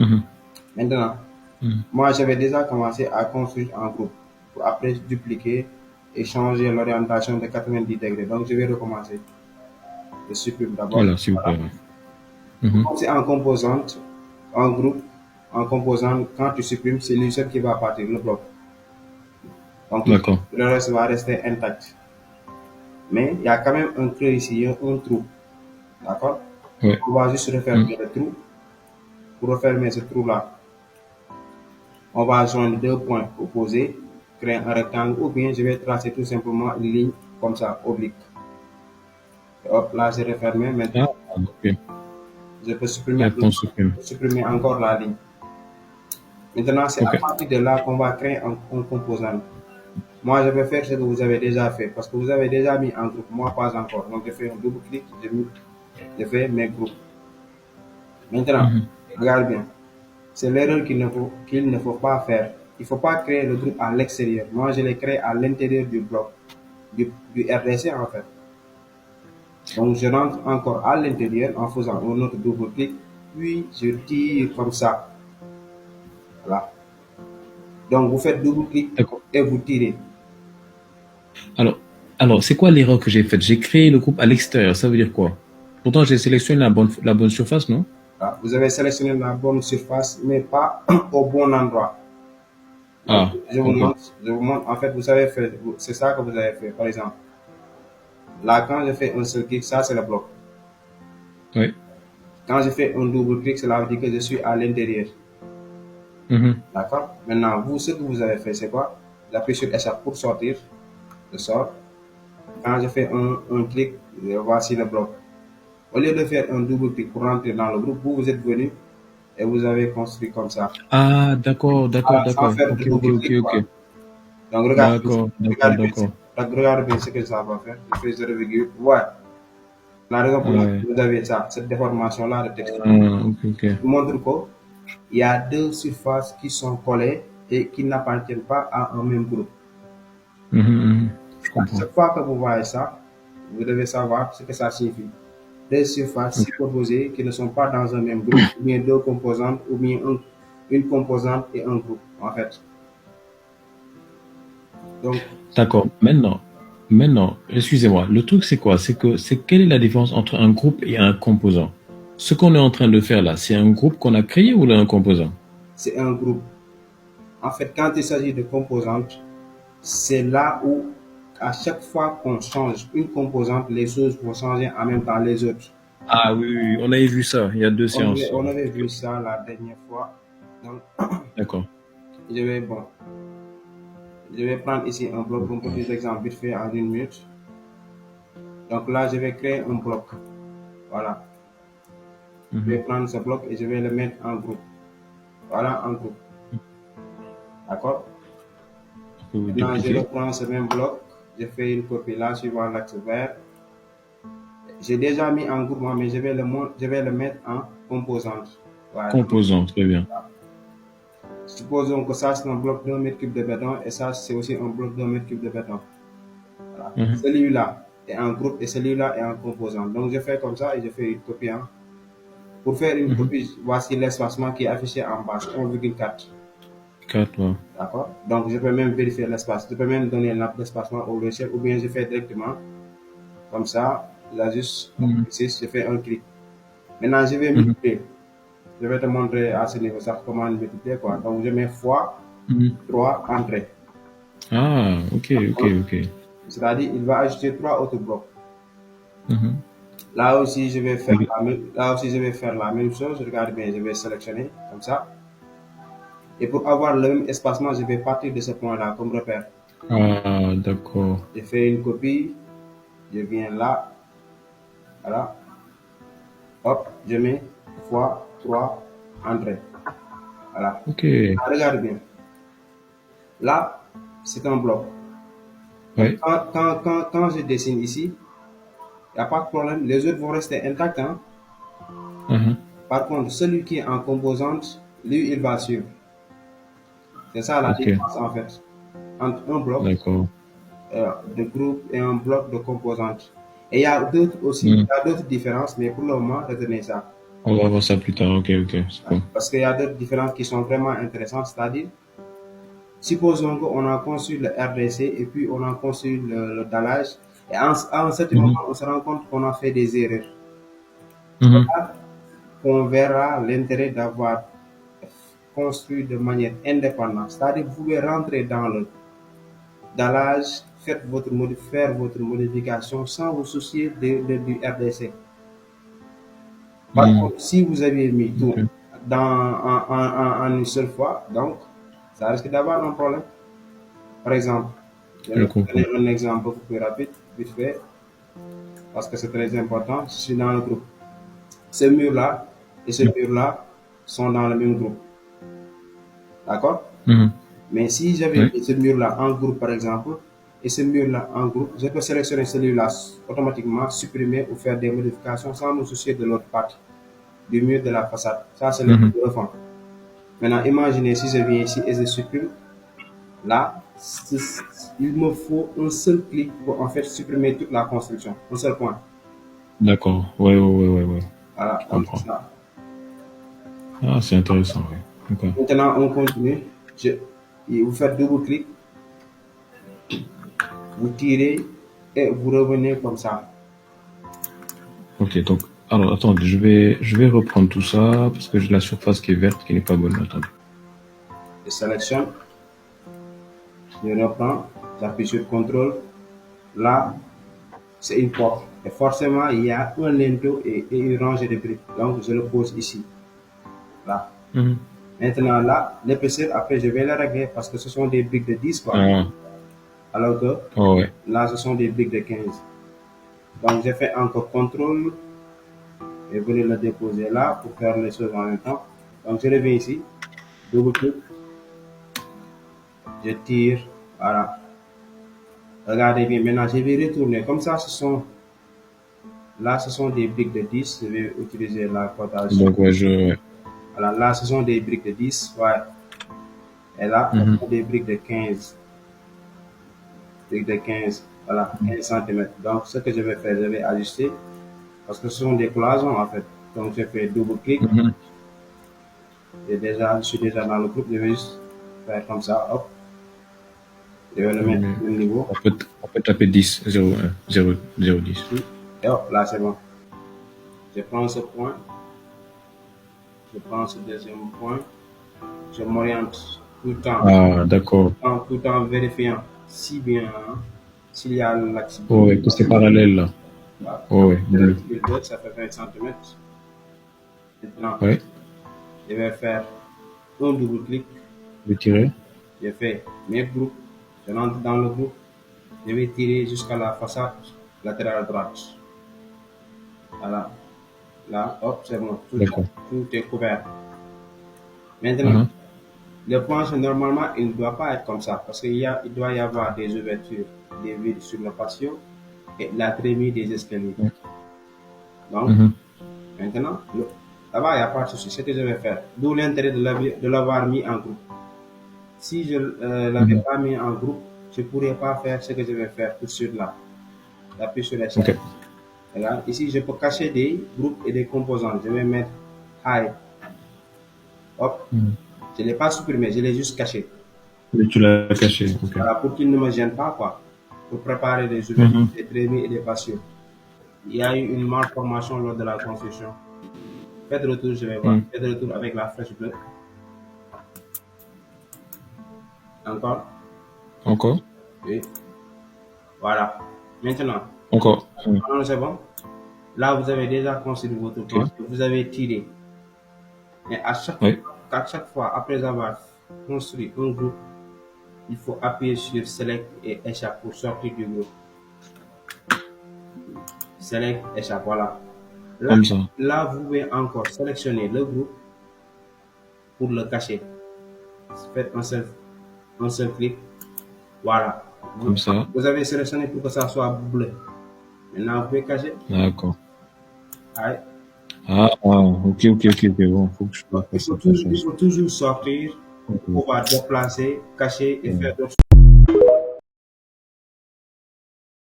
Mhm. Maintenant, Mhm. moi, j'avais déjà commencé à construire un groupe pour après dupliquer et changer l'orientation de 90 degrés. Donc, je vais recommencer. Je supprime d'abord. Voilà, s'il vous plaît. Voilà. Ouais. Mhm. Comme c'est en composante, en groupe, en composante, quand tu supprimes, c'est lui seul qui va partir, le bloc. Donc, D'accord. le reste va rester intact. Mais il y a quand même un creux ici, un trou. D'accord? Ouais. On va juste Mhm. refermer le trou. Pour refermer ce trou-là, on va joindre deux points opposés, créer un rectangle, ou bien je vais tracer tout simplement une ligne comme ça, oblique. Et hop, là, j'ai refermé. Ah, Maintenant, ok. je peux Et après, on supprime. supprimer encore la ligne. Maintenant, c'est à Ok. partir de là qu'on va créer un composant. Moi, je vais faire ce que vous avez déjà fait, parce que vous avez déjà mis en groupe, moi pas encore. Donc, je fais un double clic, je fais mes groupes. Maintenant, Mhm. regarde bien, c'est l'erreur qu'il ne faut pas faire. Il ne faut pas créer le groupe à l'extérieur. Moi, je l'ai créé à l'intérieur du bloc, du RDC en fait. Donc, je rentre encore à l'intérieur en faisant un autre double clic, puis je tire comme ça. Voilà. Donc, vous faites double clic D'accord. et vous tirez. Alors, alors, c'est quoi l'erreur que j'ai faite? J'ai créé le groupe à l'extérieur. Ça veut dire quoi? Pourtant, j'ai sélectionné la bonne surface, non? Voilà. Vous avez sélectionné la bonne surface, mais pas au bon endroit. Donc, Ah, d'accord. je vous montre, en fait, vous savez faire, c'est ça que vous avez fait. Par exemple, là, quand je fais un seul clic, ça, c'est le bloc. Oui. Quand je fais un double clic, cela veut dire que je suis à l'intérieur. Mhm. D'accord? Maintenant, vous, ce que vous avez fait, c'est quoi? J'appuie sur Échappe pour sortir. Je sors. Quand je fais un clic, voici le bloc. Au lieu de faire un double clic pour rentrer dans le groupe, vous êtes venu et vous avez construit comme ça. Ah, d'accord, d'accord, Voilà, sans d'accord. faire de Ok, ok, double ok, clic, ok. quoi. Donc, D'accord, d'accord, regardez bien, d'accord. regardez bien ce que ça va faire. Je fais 0,8. Ouais. La raison pour laquelle Ouais. vous avez ça, cette déformation-là de texture, Ah, ok, ok. je vous montre qu'il y a deux surfaces qui sont collées et qui n'appartiennent pas à un même groupe. Mhm, mhm. Je comprends. Chaque fois que vous voyez ça, vous devez savoir ce que ça signifie. Deux surfaces Ok. superposées qui ne sont pas dans un même groupe, ou bien deux composantes, ou bien une composante et un groupe, en fait. Donc, D'accord. Maintenant, excusez-moi. Le truc, c'est quoi? C'est quelle est la différence entre un groupe et un composant? Ce qu'on est en train de faire là, c'est un groupe qu'on a créé ou un composant? c'est un groupe. En fait, quand il s'agit de composantes, c'est là où, à chaque fois qu'on change une composante, les choses vont changer en même temps les autres. Ah oui, oui, oui, on avait vu ça. Il y a deux séances. On avait Ok, vu ça la dernière fois. Donc, d'accord. bon, je vais prendre ici un bloc, un D'accord. petit exemple vite fait en une minute. Donc là, je vais créer un bloc. Voilà. Je vais Mhm. prendre ce bloc et je vais le mettre en groupe. Voilà, en groupe. D'accord? On peut vous Maintenant, je dupliquer. reprends ce même bloc. Je fais une copie là, suivant l'axe vert. J'ai déjà mis en groupe, mais je vais le mettre en composante. Voilà. Composant, très bien. Supposons que ça, c'est un bloc d'un mètre cube de béton et ça, c'est aussi un bloc d'un mètre cube de béton. Voilà. Mhm. Celui-là est en groupe et celui-là est en composante. Donc, je fais comme ça et je fais une copie. Hein. Pour faire une Mhm. copie, voici l'espacement qui est affiché en bas, 1,4. 4, ouais. D'accord? Donc, je peux même vérifier l'espace. Je peux même donner l'espacement au logiciel ou bien je fais directement comme ça. Là, juste, Mhm. ici, je fais un clic. Maintenant, je vais Mhm. multiplier. Je vais te montrer à ce niveau ça comment multiplier. Quoi. Donc, je mets fois Mhm. 3 entrées. Ah, ok, ok, Hein? ok. C'est-à-dire, il va ajouter 3 autres blocs. Mhm. Là aussi, Ok. là aussi, je vais faire la même chose. Regarde bien, je vais sélectionner comme ça. Et pour avoir le même espacement, je vais partir de ce point-là comme repère. Ah, d'accord. Je fais une copie, je viens là, voilà, hop, je mets fois 3 entrées. Voilà. Ok. Ah, regarde bien. Là, c'est un bloc. Donc, Ouais. quand je dessine ici, il n'y a pas de problème. Les autres vont rester intacts. Hein. Mhm. Par contre, celui qui est en composante, lui, il va suivre. C'est ça la Ok, différence en fait entre un bloc d'accord. de groupe et un bloc de composantes. Et il y a d'autres aussi, il Mhm. y a d'autres différences, mais pour le moment, retenez ça. On va voir ça plus tard. Ok, ok, c'est bon. Parce qu'il y a d'autres différences qui sont vraiment intéressantes, c'est-à-dire, supposons qu'on a conçu le RDC et puis on a conçu le dallage, et à un certain moment, Mhm, on se rend compte qu'on a fait des erreurs. C'est mhm, là qu'on verra l'intérêt d'avoir construit de manière indépendante. C'est-à-dire, vous pouvez rentrer dans le dallage, faire votre modification sans vous soucier du RDC. Par mhm. contre, si vous avez mis tout Ok, en une seule fois, donc, ça risque d'avoir un problème. Par exemple, je je vais vous comprends. donner un exemple beaucoup plus rapide, vite fait, parce que c'est très important. Je suis dans le groupe. Ce mur-là et ce mur-là sont dans le même groupe. D'accord? Mhm. Mais si j'avais Oui, mis ce mur-là en groupe, par exemple, et ce mur-là en groupe, je peux sélectionner celui-là automatiquement, supprimer ou faire des modifications sans me soucier de l'autre partie du mur de la façade. Ça, c'est le mhm. groupe de refend. Maintenant, imaginez si je viens ici et je supprime. Là, il me faut un seul clic pour en fait supprimer toute la construction. Un seul point. D'accord. Ouais, ouais, ouais, ouais, ouais. Voilà, Je donc c'est comprends. ça. Ah, c'est intéressant, ouais. Ok. Maintenant, on continue. Et vous faites double clic, vous tirez et vous revenez comme ça. Ok, donc, alors, attendez, je vais reprendre tout ça parce que j'ai la surface qui est verte qui n'est pas bonne. Attendez. Je sélectionne, je reprends, j'appuie sur CTRL. Là, c'est une porte. Et forcément, il y a un linteau et une rangée de briques. Donc, je le pose ici. Là. Mhm. Maintenant, là, l'épaisseur, après, je vais le régler parce que ce sont des briques de 10 quoi. Ah, Alors que oh, ouais. là, ce sont des briques de 15. Donc, j'ai fait encore contrôle et venir le déposer là pour faire les choses en même temps. Donc, je reviens ici, double clic, je tire, voilà. Regardez bien, maintenant, je vais retourner. Comme ça, là, ce sont des briques de 10. Je vais utiliser la cotation. Donc, ouais, ouais. Voilà, là, ce sont des briques de 10. Ouais. Et là, ce Mhm. sont des briques de 15. Briques de 15. Voilà, 15 cm. Donc, ce que je vais faire, je vais ajuster parce que ce sont des cloisons en fait. Donc, je fais double clic. Mhm. Je suis déjà dans le groupe. Je vais juste faire comme ça. Hop. Je vais le mettre Mais au même niveau. on peut taper 10, 0, 1, 0, 0, 10. Ici. Et hop, là, c'est bon. Je prends ce point. Je prends ce deuxième point. Je m'oriente Ah, d'accord. tout en vérifiant si bien, s'il y a l'axe Oh, bleu. ouais, que c'est parallèle là. Voilà. Oh, ouais, bleu. Le bleu, ça fait 20 cm. Maintenant, Ouais, je vais faire un double clic. je vais tirer. Je fais mes groupes. Je rentre dans le groupe. Je vais tirer jusqu'à la façade latérale droite. Voilà. Là, hop, c'est bon. D'accord. Tout est couvert. Maintenant, Mhm. le plancher, normalement, il ne doit pas être comme ça parce il doit y avoir des ouvertures, des vides sur le patio et la trémie des escaliers. Ouais. Donc, Mhm. maintenant, là-bas, il n'y a pas de souci. Ce que je vais faire, d'où l'intérêt de l'avoir mis en groupe. Si je ne l'avais Mhm. pas mis en groupe, je ne pourrais pas faire ce que je vais faire tout de suite là. J'appuie sur l'échelle. Ok. Regarde, ici, je peux cacher des groupes et des composants. Je vais mettre hide. Hop. Mhm. Je ne l'ai pas supprimé, je l'ai juste caché. Et tu l'as caché. Ok. Voilà, pour qu'il ne me gêne pas, quoi. Pour préparer les ouvertures, Mhm. les trémies et les patios. Il y a eu une malformation lors de la construction. Faites retour, je vais voir. Mhm. Faites retour avec la flèche bleue. Encore. Encore. Oui. Voilà. Maintenant, Encore. Mhm. non, c'est bon. Là, vous avez déjà construit votre plan. Ok. Vous avez tiré. Mais Oui. à chaque fois, après avoir construit un groupe, il faut appuyer sur Select et Échappe pour sortir du groupe. Select, Échappe, voilà. Là, Comme ça. là, vous pouvez encore sélectionner le groupe pour le cacher. Faites un seul clic. Voilà. Comme ça. Vous avez sélectionné pour que ça soit bleu. Maintenant, vous pouvez cacher. D'accord. Allez. Ah, ok, ok, ok, ok. Bon, faut que je fasse ça de toute façon. Il faut toujours sortir pour Ok. pouvoir déplacer, cacher et Ouais. faire d'autres